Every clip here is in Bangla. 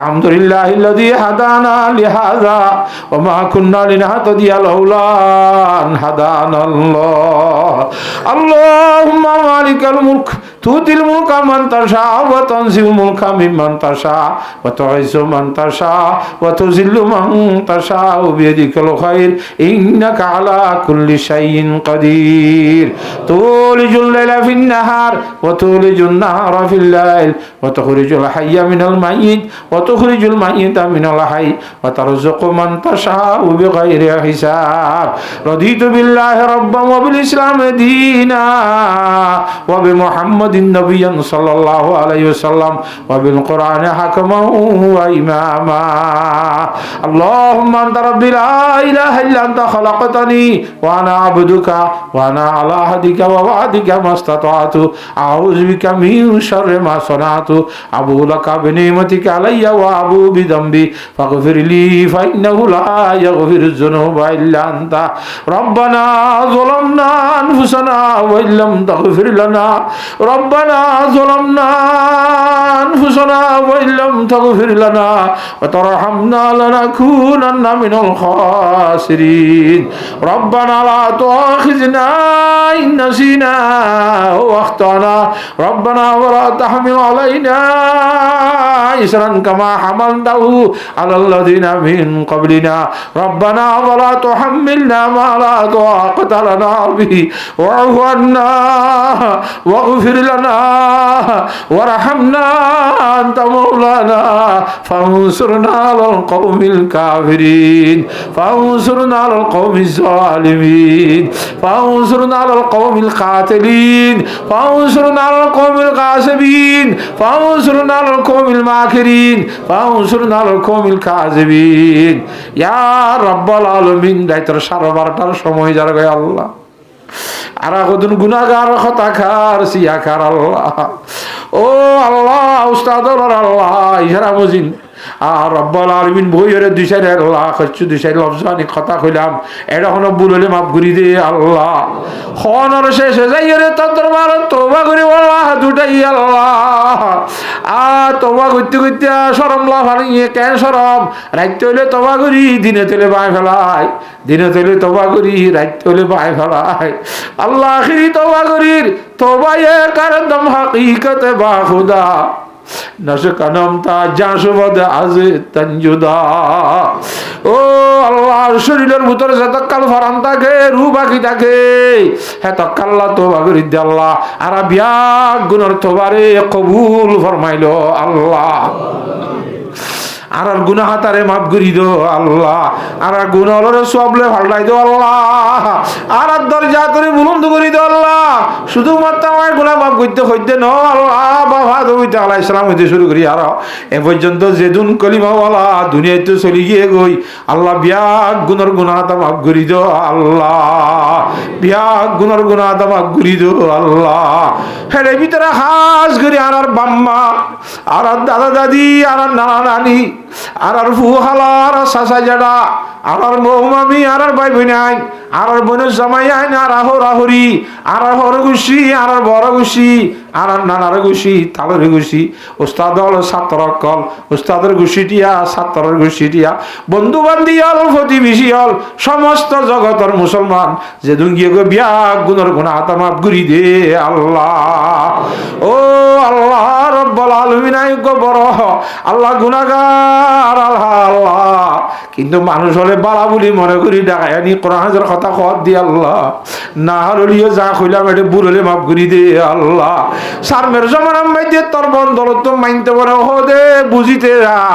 আলহামদুলিল্লাহিল্লাযী হাদানা লিহাযা ওয়া মা কুন্না লিনাহতাদিয়া লাউলা আন হাদানাল্লাহ। আল্লাহুম্মা মালিকাল মুলক তুতিল মুলকা মান তাশা ওয়া তানজিউল মুলকা মিম্মান তাশা ওয়া তুইজ্জু মান তাশা ওয়া তুযিল্লু মান তাশা বিয়াদিকাল খায়র ইন্নাকা আলা কুল্লি শাইইন কাদির। তুলিজুল লাইলা ফিন নাহার ওয়া তুলিজুন নাহারা ফিল লাইল ওয়া তুখরিজুল হাইয়্যা মিনাল মাইয়িত ওয়া তুখরিজুল মাইয়িতা মিনাল হাইয়্য ওয়া তারযুকু মান তাশাউ বিগাইরি হিসাব। রাদিতু বিল্লাহি রাব্বান ওয়া বিল ইসলামি দীনা ওয়া বিমুহাম্মাদিন নাবিয়্যান সাল্লাল্লাহু আলাইহি ওয়াসাল্লাম ওয়া বিল কুরআনি হাকামান ওয়া ইমামা। আল্লাহুম্মা আনতা রাব্বি লা ইলাহা ইল্লা আনতা খালাকতানি ওয়া আনা আবদুকা ওয়া আনা আলা আহদিকা ওয়া ওয়া'দিকা মাস্তাতা'তু আউযু বিকা মিন শাররি মা সানা'তু আবু লাকা বিনি'মাতিকা আলাইয়া ওয়া আবু বিযামবি ফাগফিরলি ফাইন্নাহু লা ইয়াগফিরুয যুনুবা ইল্লা আনতা। রব্বানা যালামনা আনফুসানা ওয়া ইল্লাম তাগফির লানা রব্বানা যালামনা আনফুসানা ওয়া ইল্লাম তাগফির লানা ওয়া তারহামনা লানাকুনান্না মিনাল খাসিরিন। রব্বানা লা তুআখিযনা ইন নাসিনা ওয়া আখতানা রব্বানা ওয়া লা তাহমিল আলাইনা ইসরান কামা হামালতাহু আলাল লাযিনা মিন ক্বাবলিনা রব্বানা ওয়া লা তুহাম্মিলনা মা লা তাকাতা লানা বিহি ওয়া'ফু আন্না ওয়াগফির লানা ওয়ারহামনা আনতা মাওলানা ফানসুরনা আলাল কওমিল কাফিরিন ফানসুরনা আলাল কওমিজ জালিমিন ফানসুরনা আলাল কওমিল কাতিলিন ফানসুরনা আলাল কওমিল কাসিবিন ফানসুরনা আলাল কওমিল মাকিরিন ফানসুরনা আলাল কওমিল কাযিবিন। ইয়া রাব্বাল আলামিন দায়িত্বের 12:30টার সময় যার গায় আল্লাহ আর কতদিন গুনাহগার খতাকার সিয়াকার আল্লাহ ও আল্লাহ উস্তাদর আল্লাহ ইহারা বুঝিন আর রব্বুল আলামিন বইরে দুইশার আল্লাহ খচ্চু দুইশার লফজানি কথা কইলাম এটা কোনো ভুল হলে মাফ করে দে আল্লাহ। খনর শেষে যাইরে তোর দরবার তওবা করি আল্লাহ দুটাই আল্লাহ আর তওবা করতে করতে শরম লাভ হারিয়ে কেন শরম রাইতে হইলে তওবা করি দিনে তেলে বাই ফেলাই দিনে তেলে তওবা করি রাইতে হইলে বাই ফেলাই আল্লাহ আখিরি তওবা করির তওবায়ে কারদম হাকিকতে বা খুদা নশকানম তা জাসবদ আজে তঞ্জুদা। ও আল্লাহ শরীরের ভিতরে যতকাল ফারান থাকে রূহ বাকি থাকে হেতকাল্লা তওবা করি দে আল্লাহ আর বিয়া গুনার তওবারে কবুল ফরমাইলো আল্লাহ আর গুনাহ তারে মাফ করি দো আল্লাহ আর গুনাহরে সবলে ফাললাই দো আল্লাহ আর দরজা করে বুলন্দ করি দো আল্লাহ শুধুমাত্র আমার গুনাহ মাফ করতে হইতে ন আল্লাহ বাবা দবিতে আলাইহিস সালাম হইতে শুরু করি আর এ পর্যন্ত যেদিন কলিমা ওয়ালা দুনিয়াতে চলে গিয়ে গই আল্লাহ বিয়া গুনার গুনাহ তা মাফ করি দো আল্লাহ বিয়া গুনার গুনাহ তা মাফ করি দো আল্লাহ। হেরে ভিতরে হাস করি আর বাম্মা আর দাদা দাদি আর নানা নানি আর ফুহালা আর সাসা জাডা আর মৌমামি আর ভাই বোনাই আর বোনের জামাই আইন আর হরি আর হর গুছি আর বড় গুছি আর নানার গুছি তালের গুছি উস্তাদ ছাত্র কল উস্তাদের গুছিটিয়া ছাত্রের গুছিটিয়া বন্ধু বান্ধি হল প্রতিবেশী হল সমস্ত জগতের মুসলমান যে দুঙ্গিয়ে গো বিয়া গুণর গুণা মাফ করি দে আল্লাহ। ও আল্লাহ রব্বুল আলামিন আইগো বড় আল্লাহ গুনাহগার আল্লাহ কিন্তু মানুষ হলে বালা বলি মনে করি ডাকায়ানি কোরআনের কথা কর দি আল্লাহ না হলিও যা কইলাম এটা ভুল হলে মাফ করি দে আল্লাহ। সারমের জমানাম মাইতে তোর বন্ধর তো মাইনতে পারে হো দে বুঝিতে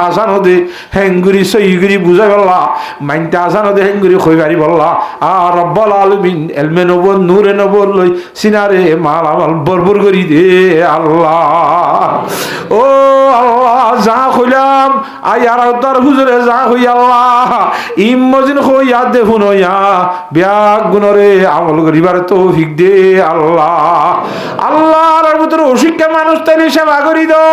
আসানো দে হেঙ্গুরি সইগুরি বুঝাই বললা মাইনতে আসানো দে হেঙ্গুরি কইবারি বললা আর রব্বুল আলামিন এলমে নব নূরে নব লই সিনারে মাল আমাল বরবর করি দে আল্লাহ। ও আল্লাহ যা কইলাম আই আর তোর হুজুরে যা হই আল্লাহ ইমজিন হইয়া দেখুন হইয়া ব্যাগ গুণরে আমল করিবার তৌফিক দে আল্লাহ। আল্লাহর ভিতরে অশিক্ষা মানুষ তাইলে সেবা করি দো,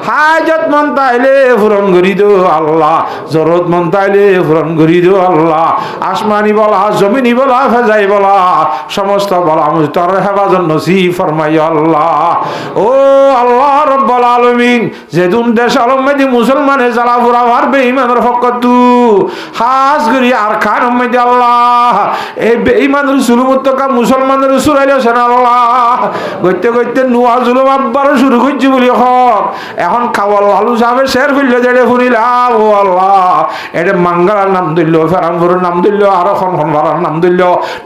হাজত মন তাইলে পূরণ করি দো আল্লাহ, জরুরত মন তাইলে পূরণ করি দো আল্লাহ। আসমানি বলা, জমিনি বলা, ফেজাই বলা, সমস্ত বলা মুস্তার হেফাজত নসিব ফরমাই আল্লাহ। ও আল্লাহ রব্বুল আলামিন, যেদিন দেশ আলমেদি মুসলমানে জ্বালা পুরা মারবে ইমানের ফকতু হাজ করি আর খান উম্মতি আল্লাহ, এই বেঈমানের সুলুমুত্তকা মুসলমানের সুরাইলেছেন আল্লাহ। গইতে গইতে নুয়া জুলুম আব্বারও শুরু করছি বলি হক, এখন খাওয়াল আলু সাহেব শের ফিরলে যেটা শুনিলাম ও আল্লাহ, এটা মাঙ্গালার নাম দিল, ফেরানপুরের নাম দিল, আরো খনখনভারার নাম দিল,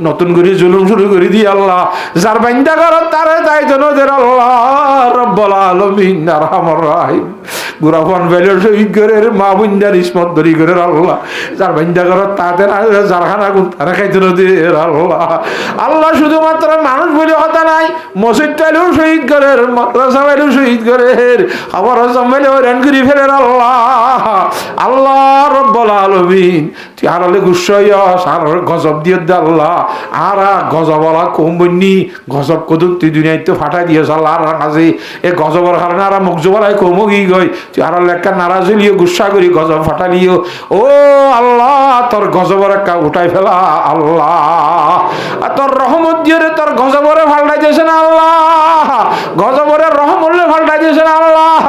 নতুন করে জুলুম শুরু করে দি আল্লাহ। যার বাইন্দা করত তারে তাই জনদের আল্লাহ রব্বুল আলামিন আরহামুর রাহিম। গুরাফান বেলের শহীদ করে মা বুন্দার ইসমত ধরি করে আল্লাহ, যার বাইন্দা করত তাদের যারখানা গুণ তারা খাইতে নদীর আল্লাহ। আল্লাহ শুধুমাত্র মানুষ বলে কথা নাই, মসজিদ চাইলেও শহীদ করে, মাদ্রাসা চাইলেও শহীদ করে, আবার জমাইলে হইরান করি ফেলে আল্লাহ। আল্লাহ রব্বুল আলামিন তুই আড়ালে গুসাইয়া সার গজব দিয়ে দে আল্লাহ। আর গজবলা কম বন্যি গজব কদুক তুই দুনিয়ায় তো ফাটাই দিয়েছ আল্লাহ। আর কাজে এই গজবর কারণে আর মুখজবলাই কমগি গই, তুই আর লেখা নারাজ হইলিও গুসা করি গজব ফাটালিও। ও আল্লাহ তোর গজবর একটা উঠাই ফেলা আল্লাহ, আর তোর রহমত দিয়ে তোর গজবরে ফাল্টাই দিয়েছে না আল্লাহ, গজবরের রহমলে ফাল্টাই দিয়েছে না আল্লাহ।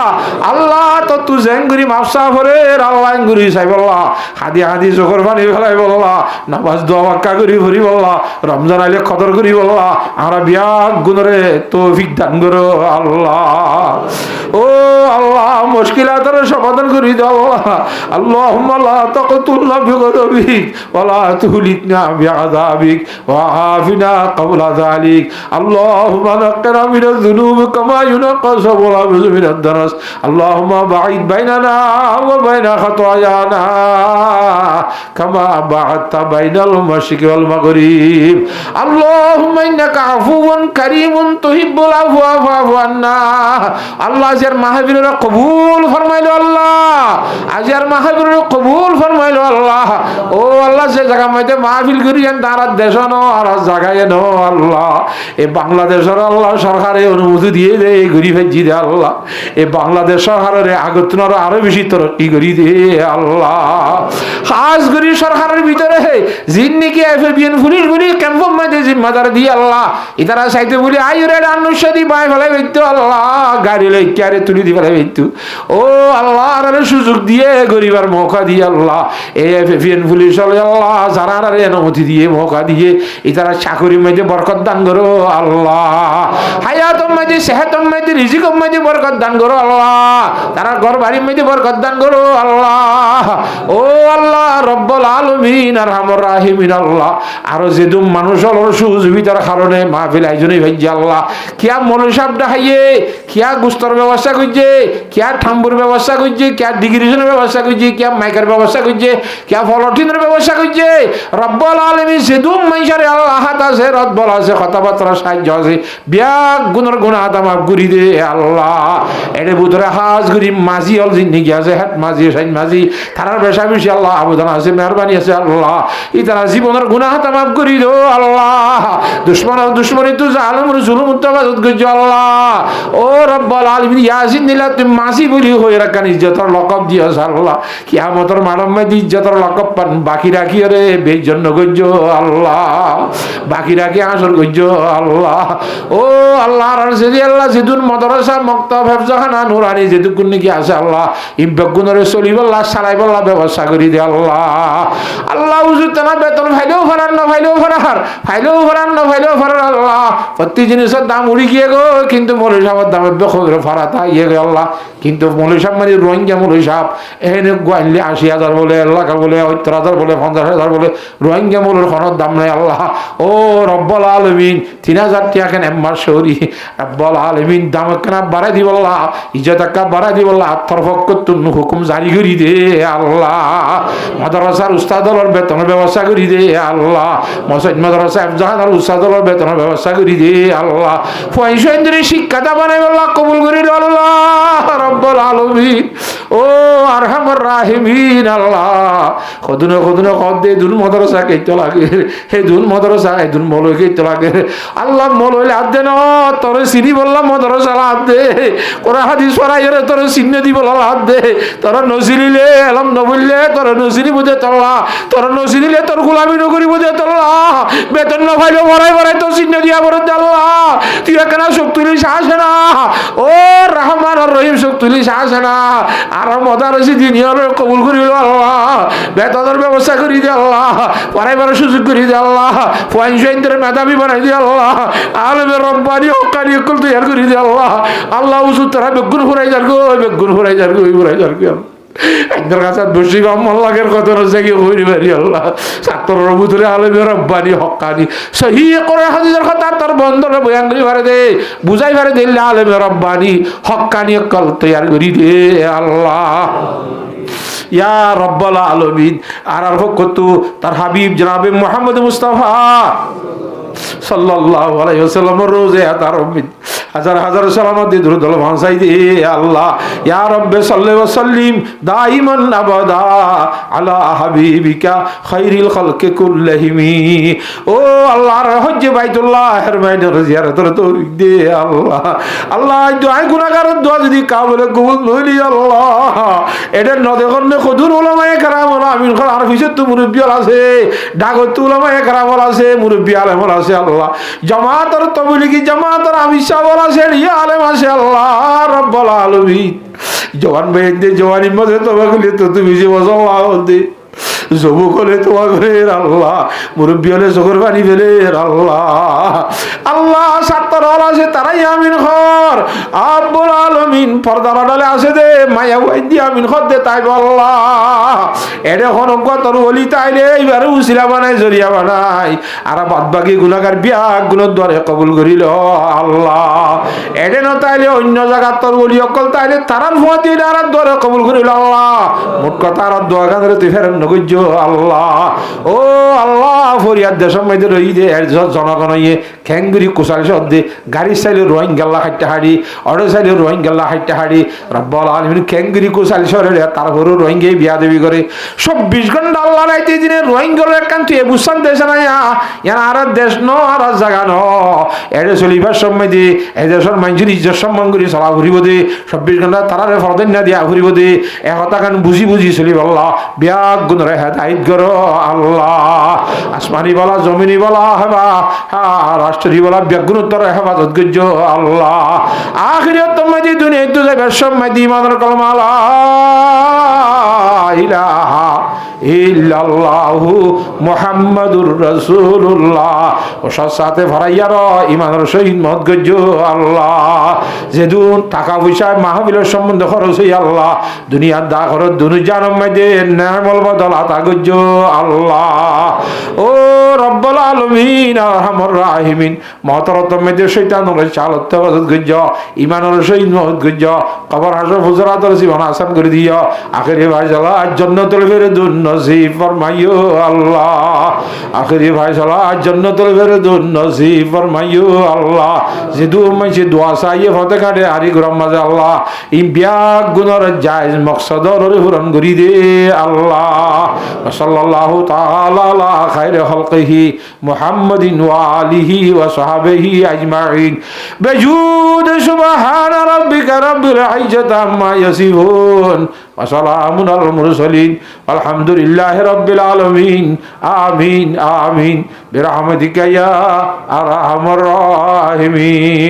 আল্লাহ তো তুই জেঙ্গুরি মাফসা ভরে আল্লাহ এঙ্গুরি চাই বললা, হাদি হাদি চোখর পানি ফেলাই বললা, নামাজ দোয়া বাক্কা করি ভরি বললা, রমজান আইলে কদর করি বললা, আমরা বিয়া গুণরে তৌফিক দান করো আল্লাহ। ও আল্লাহ মুশকিলাতের সমাধান করি দাও আল্লাহ। আল্লাহুম্মা লা তাকতুলনা বিগদাবিক ওয়া লা তুহলিকনা বিআযাবিক ওয়া আফিনা ক্বাবলা যালিক। আল্লাহুম্মা নাক্কিনা মিনাজ যুনুবি কামা ইউনাক্কা সাবুল আবযু মিনাদ দারাস। আল্লাহুম্মা বাঈদ বাইনানা ওয়া বাইনা খাতায়ানা কামা বা'আদতা বাইনাল মাশরিকি ওয়াল মাগরিব। আল্লাহুম্মা ইন্নাকা আফুউন কারীমুন তুহিব্বুল আফওয়া ফা'ফু আন্না। আল্লাহ আজকের মাহফিলের কবুল ফরমাইলো আল্লাহ, আজকের মাহফিলের কবুল ফরমাইলো আল্লাহ। ও আল্লাহ যে জায়গা মধ্যে মাহফিল করিয়েন তারা দেশ নো আর জায়গায় নো আল্লাহ, এই বাংলাদেশের আল্লাহ সরকারে অনুমতি দিয়ে দে ঘুরি ফেজি দে আল্লাহ, এই বাংলাদেশ সরকারের আগতনার আরো বেশি তরক্কি করি দে আল্লাহ। খাস করি সরকারের ভিতরে জিন্নিকে এফবিএন পুলিশ বলি ক্যাম্প মধ্যে জিম্মাদার দিয়ে আল্লাহ, ইতারা চাইতে বলি আইরে আনুষ্ঠানিক বাই ফেলাই হইতো আল্লাহ, গাড়ি লইকারে তুলি দি ফেলাই হইতো। ও আল্লাহ আর সুযোগ দিয়ে গরিবার মৌকা দিয়ে আল্লাহ, এই এফবিএন পুলিশ আল্লাহ যারা অনুমতি দিয়ে মৌকা দিয়ে ইতারা চাকরির মধ্যে বরকত দান করো আল্লাহ, হায়াতম মধ্যে সেহাতম মধ্যে রিজিকম মধ্যে বরকত দান করো আল্লাহ, তারা ঘর বাড়ির মধ্যে বরকত দান করো আল্লাহ। ও আল্লাহ রব্বুল আলামিন আরহামুর রাহিমিন আল্লাহ, আরো যেদুম মানুষ সুযোগিতার কারণে মাহফিল আয়োজনে ভাইজি আল্লাহ, কিয়া মৌলভী সাহেব ডাহাইয়ে, কিয়া গুস্তর ব্যবস্থা করছে, কিয়া ঠাম্বুর ব্যবস্থা করছে, কিয়া ডিগ্রিশনের ব্যবস্থা করছে, কিয়া মাইকের ব্যবস্থা করছে, কিয়া ফলটিনের ব্যবস্থা করছে। রব্বুল আলামিন যেদুম মানুষের আল্লাহ হাত আছে, রব্বুল আছে, কথাবার্তা সাহায্য আছে, ব্যাগ গুণের গুণা হাত মাফ করি দে আল্লাহ। এটা বুধরে হাজ করি মাঝি হল জিন্দিগি আছে, হাত মাঝি সাইন মাঝি তারার বেশা বেশি আল্লাহ আবেদন আছে, মেহরবানি আছে আল্লাহ, ই তারা জীবনের গুণা হাত মাফ করি দো আল্লাহ। দুশ্মনী তু জালমুর জুলুম উত্তাবাদত করছো আল্লাহ। ও রব্বুল আলামিন ইয়াসিন দিলা তুমি মাঝি বলি হয়ে রাখান ইজ্জতের লকব দিয়েছ আল্লাহ, কিয়ামতের মানব ইজ্জতের লকব পান বাকি রাখি রে বেজন্য করছো আল্লাহ, বাকি রাখি আসর করছো আল্লাহ। ও আল্লাহ যদি আল্লাহ যেদুন মাদ্রাসা মক্তব হেফজাখানা নুরানি যেদুকুন নাকি আছে আল্লাহ, ইব্বাগুনরে চলিবল্লাহ সারাইবল্লাহ ব্যবস্থা করি দে আল্লাহ। আল্লাহ হুজুর তানা বেতন ফাইলেও ফারার না ফাইলেও ফারার, ফাইলেও ফারার না ফাইলেও ফারার আল্লাহ। প্রতি জিনিসের দাম উড়ি গিয়ে গো, কিন্তু মৌলভী সাহেবের দামের বেখবরে ফারাতা ইয়ে গে আল্লাহ। কিন্তু মৌলভী সাহেব মানে রোহিঙ্গা মৌলভী সাহেব এনে গোয়াইলে 80,000 বলে, 1 লাখ বলে, 70,000 বলে, 50,000 বলে, রোহিঙ্গা মৌলর খনের দাম নাই আল্লাহ। ও রব্বুল আলামিন 3,000 টাকা কেন এম্মার শহরি রব্বুল আলামিন দাম কেন বাড়াই দিব আল্লাহ, ইজ্জত কা বাড়াই দিব আল্লাহ, তরফকতুন হুকুম জারি করি দে আল্লাহ। মাদ্রাসার উস্তাদর বেতনের ব্যবস্থা করি দে আল্লাহ, মসজিদ মাদ্রাসা এফজাহানার উস্তাদর বেতনের ব্যবস্থা করি দে আল্লাহ। পয়সা ইন্দ্রে শিক্ষাটা বানাই আল্লাহ কবুল করি আল্লাহ রব্বুল আলামিন। ও আরহামুর রাহিমিন। আল্লাহ কদুনে কদুনে কদে দুন মাদ্রাসা কেইতে লাগে, হে দুন মাদ্রাসা এই দুন মলই কেইতে লাগে। আল্লাহ মলইলে হাত দে ন, তোরে চিনি বললাম মাদ্রাসা হাত দে, কোরআন হাদিস পড়াই রে তোরে চিহ্ন দিব হাত দে। তোরা নচিনিলে এলম নবললে তোরা নচিনি বুঝে তল্লা, তোরা নচিনিলে তোর গোলামি নকরি বুঝে তল্লা, বেতন নফাইলে ভরাই ভরাই তোর চিহ্ন দিয়া বড় আল্লাহ। তুই এখানে শক্তিলি আসে না, ও রহমান আর রহিম শক্তিলি আসে না। আর মজার হয়েছে দিন কবুল করিল আল্লাহ, বেতনের ব্যবস্থা করি দে আল্লাহ, পড়াইবার সুযোগ করি দে আল্লাহ, পয়েন্টের মেধাবী বানাই দিয়ে আল্লাহ, আলমের রব্বানি হক্কানি অকল তৈরি করি দে আল্লাহ। আল্লাহ উসুদ তারা বেগুন ফুরাই যার গো, বেগুন ফুরাই যার গো, ফুরাই যার গো। একদের কাছে বসি মল্লাকের কথা জায়গা হইনি পারি আল্লাহ। ছাত্রের ভিতরে আলমের রব্বানি হক্কানি সহি করে হাদিসের কথা তার বন্ধরে বয়ান করি পারে দে, বুঝাই পারে দিলে আলমের রব্বানি হক্কানি অকল তৈরি করি দে আল্লাহ। ইয়া রব্বাল আলামিন। আর কত তার হাবিব জনাবে মুহাম্মদ মুস্তাফা সাল্লাল্লাহু আলাইহি ওয়াসাল্লামের রোজে তার হাজার হাজার সালামত দিয়ে দুরূদ ভাষাই দে আল্লাহ। ইয়া রব্বে সাল্লি ওয়া সাল্লিম দাইমান আবাদা আলা হাবিবিকা খাইরিল খালকি কুল্লিহিম। ও আল্লাহর হজ্জে বাইতুল্লাহের মাইনের জিয়ারতের তৌফিক দে আল্লাহ। আল্লাহ দোয়া গুনাহগারের দোয়া যদি কাবুলে কবুল হইলি আল্লাহ, এটা নদেগণে কদুর উলামায়ে কেরাম আমিন খান আর ফিসে তো মুরব্বি আছে, ডাগত উলামায়ে কেরাম আছে, মুরব্বি আলেম আছে আল্লাহ, জামাতের তাবলীগি জামাতের আমিশা আছে, ইয়া আলেম আছে আল্লাহ রব্বুল আলামিন। জওয়ান ভাইদের জওয়ানির মধ্যে তোমা গুলি তো তুমি যে ওয়াল্লাহ দে, যুবক হলে তোমা করে আল্লাহ, মুরব্বী হলে চোখের পানি ফেলে আল্লাহ। আল্লাহ ছাত্র আছে তারাই আমিন খর আব্বুল আলামিন। পর্দার ডালে আছে দে মায়া ওয়াইদি আমিন খর দে তাই আল্লাহ। এডে হনক তোর ওলি তাইলে এইবারে উসিলা বানাই জরিয়া বানাই, আর বাদ বাকি গুনাহগার বিয়া গুণের দ্বারে কবুল করিল আল্লাহ। এডে ন তাইলে অন্য জায়গা তোর ওলি অকল তাইলে তারার ফুয়াতি আর দ্বারে কবুল করিল আল্লাহ। মোট কথা আর দোয়া গানের তুই ফেরেন নগজ্য আল্লাহ। ও আল্লাহ ফরিয়াদ দেশের মধ্যে রই দে জনগণ ইয়ে খ্যাংগুড়ি কুশাল শব্দে গাড়ির চাইলে রোহিং গেল্লা খাইতে হাড়ি, অটো চাইলে রোহিং গেল্লা খাইতে হাড়ি রব্বুল আলামিন। খ্যাংগুড়ি কুশাল শহরে তারপরও রোহিঙ্গে বিয়া দেবী করে 24 ঘন্টা আল্লাহ রাইতে দিনে রোহিঙ্গল একান্ত এ বুঝান দেশ না আর দেশ ন আর জায়গা ন। এডে চলিবার সময় দিয়ে এ দেশের মানুষের ইজ্জত সম্মান করে চলা ঘুরিব দে, 24 ঘন্টা তারারে ফরদেন না দিয়া ঘুরিব দে। একথা কান বুঝি বুঝি চলিব আল্লাহ। বিয়া গুণরে হেদায়েত করো আল্লাহ। আসমানি বলা জমিনি বলা হেবা রাষ্ট্রী বলা ব্যাগুণোত্তর হেফাজত গজ্জ আল্লাহ। আখিরাত তোমাদের দুনিয়া তো যাবার সময় দি মাদার কলমা লা ইলাহা ইল্লাল্লাহু মুহাম্মাদুর রাসূলুল্লাহ। ওর সাথে ভরাইয়ার ইমানের সহিত মত গজ্জ আল্লাহ। যেদুন টাকা পয়সা মাহফিলের সম্বন্ধে খরচ হই আল্লাহ, দুনিয়ার দা খরচ দুনু জানম মাইদে নেমল বদল আতা গজ্জ আল্লাহ। ও রব্বুল আলামিন আরহামুর রাহিমিন। মহতরত মেদে শয়তানের চালতে বদল গজ্জ ইমানের সহিত মত গজ্জ। কবর হাসর ফুজরাতের জীবন আসান করে দিও। আখিরি ভাইজালা জান্নাতুল ফিরদৌস নসিব ফরমাইও আল্লাহ। আখিরি ভাইজালা জান্নাতুল ফিরদৌস নসিব ফরমাইও আল্লাহ। যে দু মাইছে দোয়া চাইয়ে ফতে কাটে আরি গরম মাঝে আল্লাহ। এই বিয়াক গুণর জায়েজ মকসদর পূরণ করি দে আল্লাহ। সাল্লাল্লাহু তাআলা আলা খায়রি খালকিহি মুহাম্মাদিন ওয়া আলিহি ওয়া সাহবিহি আজমাইন। বিজুদ সুবহান রাব্বিকা রাব্বিল ইজ্জাতি আম্মা ইয়াসিফুন ওয়া সালামুন আলাল মুরসালিন আলহামদুলিল্লাহি রাব্বিল আলামিন। আমিন আমিন বিরহমাতিকা ইয়া আরহামার রাহিমিন।